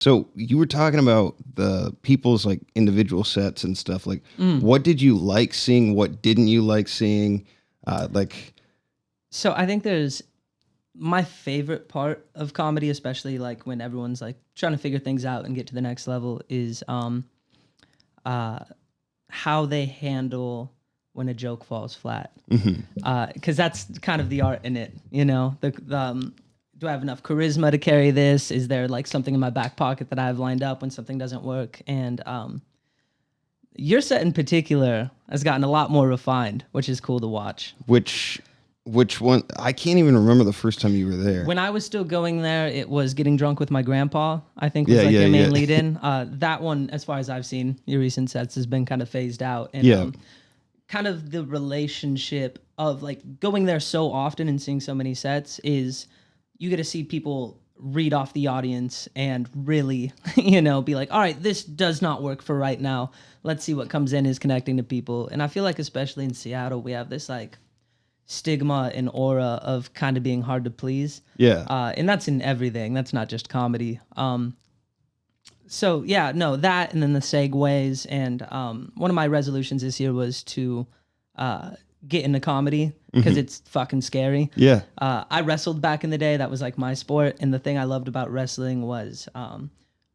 So you were talking about the people's like individual sets and stuff. Like, what did you like seeing? What didn't you like seeing? Like, So I think there's my favorite part of comedy, especially like when everyone's like trying to figure things out and get to the next level, is how they handle when a joke falls flat. Because that's kind of the art in it, you know. Do I have enough charisma to carry this? Is there like something in my back pocket that I have lined up when something doesn't work? And your set in particular has gotten a lot more refined, which is cool to watch. which one? I can't even remember the first time you were there. When I was still going there, it was Getting Drunk with My Grandpa, I think was your main lead in. That one, as far as I've seen, your recent sets has been kind of phased out. And kind of the relationship of like going there so often and seeing so many sets is you get to see people read off the audience and really, be like, all right, this does not work for right now. Let's see what comes in is connecting to people. And I feel like especially in Seattle, we have this like stigma and aura of kind of being hard to please. Yeah. And that's in everything. That's not just comedy. So yeah, no, that and then the segues. And one of my resolutions this year was to get into comedy because it's fucking scary. Yeah. I wrestled back in the day. That was like my sport. And the thing I loved about wrestling was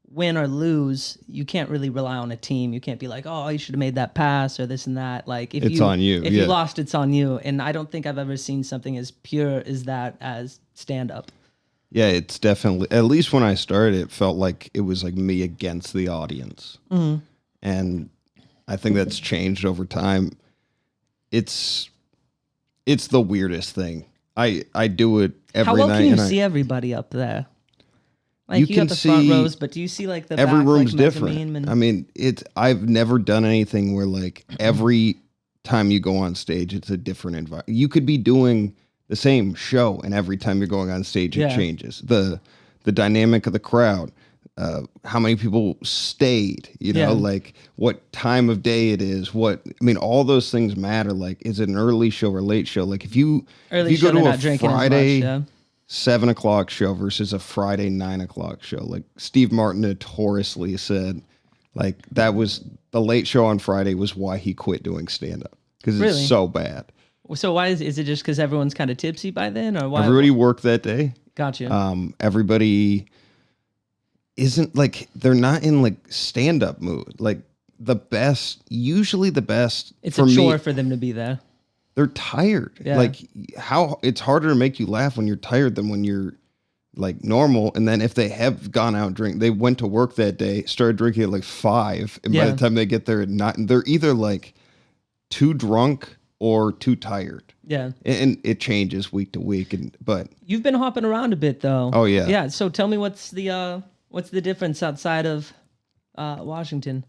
win or lose, you can't really rely on a team. You can't be like, oh, you should have made that pass or this and that. Like if It's on you. If you lost, it's on you. And I don't think I've ever seen something as pure as that as stand up. Yeah, it's definitely, at least when I started, it felt like it was like me against the audience. And I think that's changed over time. It's the weirdest thing. I do it every night. How well can you see everybody up there? Like you got the front rows, but do you see like the every back, room's like, different? I mean, I've never done anything where like every time you go on stage, it's a different environment. You could be doing the same show, and every time you're going on stage, it changes. The dynamic of the crowd, how many people stayed, like what time of day it is. All those things matter. Like, is it an early show or late show? Like if you go to a Friday 7 o'clock show versus a Friday 9 o'clock show, like Steve Martin notoriously said, like that was the late show on Friday was why he quit doing stand up because it's so bad. So why is it just because everyone's kind of tipsy by then, or why? Everybody worked that day. Gotcha. Everybody isn't like, they're not in like stand up mood. Like usually the best. It's a chore for them to be there. They're tired. Yeah. Like it's harder to make you laugh when you're tired than when you're like normal. And then if they have gone out drink, they went to work that day, started drinking at like 5, and by the time they get there, they're either like too drunk or too tired. Yeah. And it changes week to week. But you've been hopping around a bit though. Oh yeah. Yeah. So tell me what's the difference outside of Washington?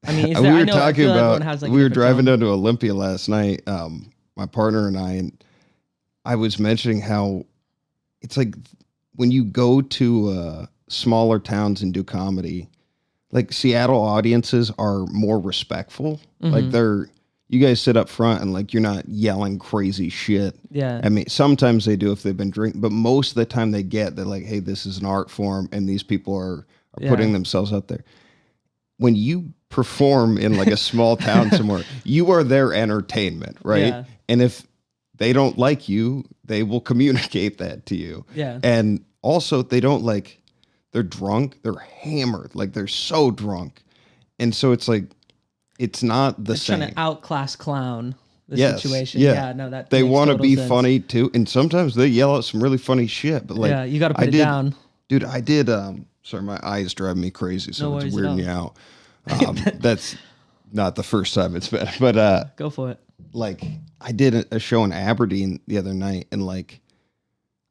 I mean, we were talking about, we were driving down to Olympia last night, my partner and I was mentioning how it's like when you go to smaller towns and do comedy, like Seattle audiences are more respectful. Like you guys sit up front and like you're not yelling crazy shit. Yeah. I mean, sometimes they do if they've been drinking, but most of the time they're like, hey, this is an art form and these people are putting themselves out there. When you perform in like a small town somewhere, you are their entertainment, right? Yeah. And if they don't like you, they will communicate that to you. Yeah. And also they don't like, they're drunk, they're hammered, like they're so drunk. And so it's like, it's not the same. Trying to outclass clown the situation. Yeah. Yeah, no, that they want to be sense. funny too. And sometimes they yell out some really funny shit, but like, you got to put it down. Dude, I did, sorry, my eyes drive me crazy, so it's weirding me out. That's not the first time it's been, but go for it. Like I did a show in Aberdeen the other night, and like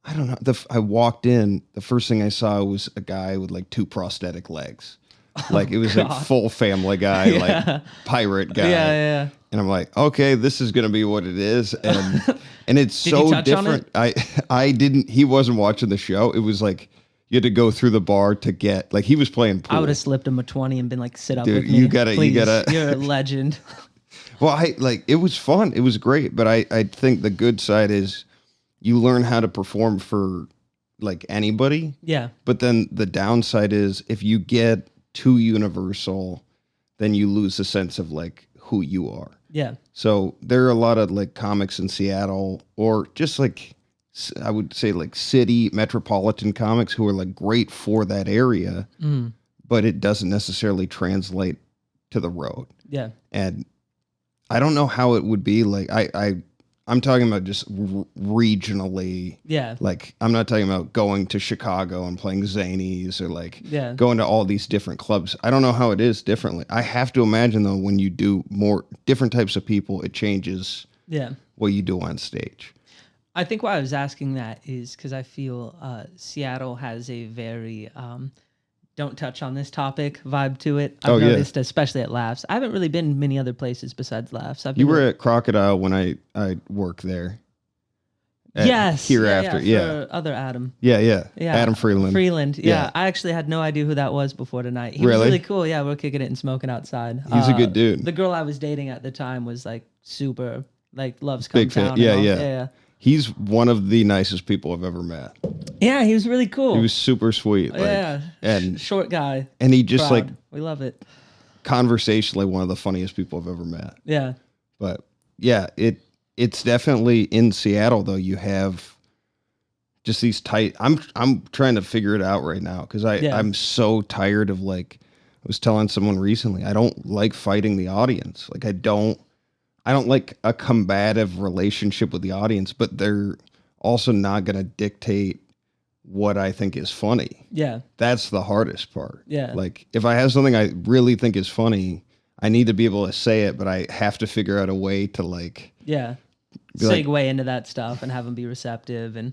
I don't know, I walked in, the first thing I saw was a guy with like 2 prosthetic legs. Like it was like full Family Guy, like pirate guy. Yeah. And I'm like, okay, this is gonna be what it is, and it's so different. I didn't. He wasn't watching the show. It was like you had to go through the bar to get, like, he was playing pool. I would have slipped him a 20 and been like, sit up Dude, with me. you gotta. You're a legend. Well, it was fun. It was great. But I think the good side is you learn how to perform for like anybody. Yeah. But then the downside is if you get too universal, then you lose the sense of like who you are. Yeah. So there are a lot of like comics in Seattle, or just like, I would say like city metropolitan comics who are like great for that area, but it doesn't necessarily translate to the road. Yeah. And I don't know how it would be like, I'm talking about just regionally. Yeah. Like, I'm not talking about going to Chicago and playing Zanies or like Yeah. going to all these different clubs. I don't know how it is differently. I have to imagine though, when you do more different types of people, it changes what you do on stage. I think why I was asking that is because I feel Seattle has a very don't touch on this topic vibe to it. I've noticed, especially at Laughs. I haven't really been many other places besides Laughs. You were at Crocodile when I worked there. Yes. Hereafter, for other Adam. Yeah. Adam Freeland. Yeah. I actually had no idea who that was before tonight. He was really cool. Yeah, we're kicking it and smoking outside. He's a good dude. The girl I was dating at the time was like super, like loves Come Town. Yeah. He's one of the nicest people I've ever met. Yeah, he was really cool. He was super sweet. Like, and short guy. And he just proud. We love it. Conversationally, one of the funniest people I've ever met. Yeah. But yeah, it's definitely in Seattle though. You have just these tight. I'm trying to figure it out right now because I'm so tired of like. I was telling someone recently, I don't like fighting the audience. Like I don't like a combative relationship with the audience, but they're also not going to dictate what I think is funny. Yeah. That's the hardest part. Yeah. Like if I have something I really think is funny, I need to be able to say it, but I have to figure out a way to like, segue into that stuff and have them be receptive and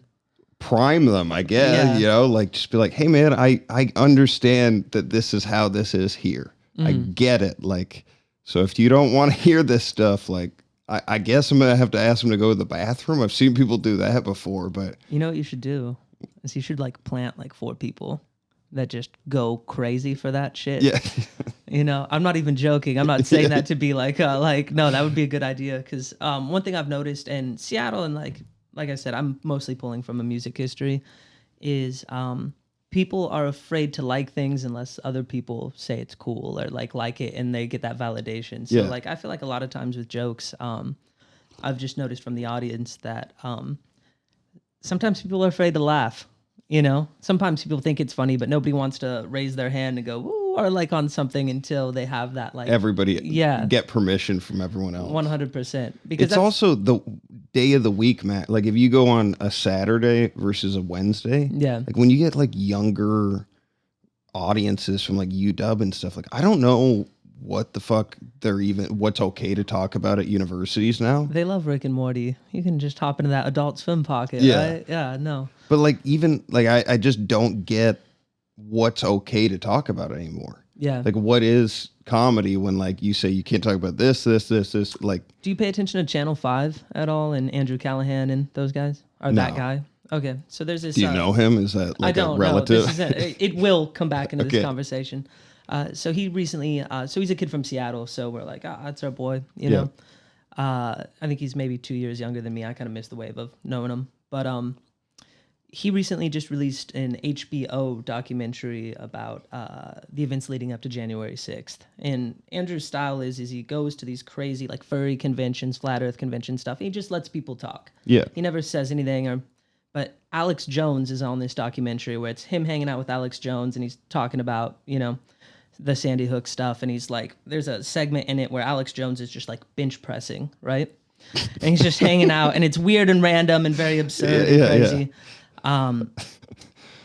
prime them, I guess, you know, like just be like, hey man, I understand that this is how this is here. I get it. Like, so if you don't want to hear this stuff, like, I guess I'm going to have to ask them to go to the bathroom. I've seen people do that before, but... You know what you should do? Is you should, like, plant, like, 4 people that just go crazy for that shit. Yeah. You know, I'm not even joking. I'm not saying that to be like, no, that would be a good idea. Because one thing I've noticed in Seattle, and, like I said, I'm mostly pulling from a music history, is... people are afraid to like things unless other people say it's cool or like it and they get that validation. So like I feel like a lot of times with jokes, I've just noticed from the audience that sometimes people are afraid to laugh. You know, sometimes people think it's funny, but nobody wants to raise their hand and go woo or like on something until they have that like everybody get permission from everyone else. 100%. Because it's also the day of the week, Matt. Like if you go on a Saturday versus a Wednesday, like when you get like younger audiences from like UW and stuff, like I don't know what the fuck what's okay to talk about at universities now. They love Rick and Morty. You can just hop into that Adult Swim pocket, right? Yeah, no. But like even like I just don't get what's okay to talk about anymore. Yeah. Like what is comedy when like you say you can't talk about this, like. Do you pay attention to Channel 5 at all and Andrew Callahan and those guys? Or that guy? Okay. So there's this. Do you know him? Is that like a relative? It will come back into this conversation. So he recently, so he's a kid from Seattle. So we're like, that's our boy, you know. I think he's maybe 2 years younger than me. I kind of missed the wave of knowing him. But he recently just released an HBO documentary about the events leading up to January 6th. And Andrew's style is he goes to these crazy like furry conventions, flat earth convention stuff. He just lets people talk. Yeah. He never says anything. But Alex Jones is on this documentary where it's him hanging out with Alex Jones and he's talking about, you know, the Sandy Hook stuff. And he's like, there's a segment in it where Alex Jones is just like bench pressing, right? And he's just hanging out and it's weird and random and very absurd and crazy.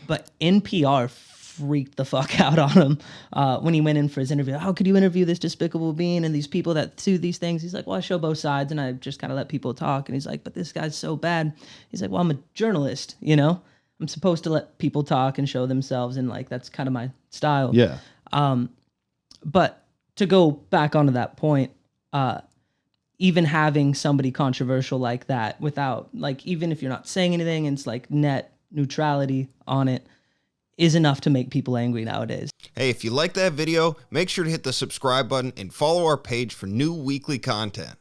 But NPR freaked the fuck out on him when he went in for his interview. How could you interview this despicable being and these people that do these things? He's like, well, I show both sides and I just kind of let people talk. And he's like, but this guy's so bad. He's like, well, I'm a journalist, you know? I'm supposed to let people talk and show themselves and like that's kind of my style. Yeah. But to go back onto that point, even having somebody controversial like that without, like, even if you're not saying anything and it's like net neutrality on it is enough to make people angry nowadays. Hey, if you like that video, make sure to hit the subscribe button and follow our page for new weekly content.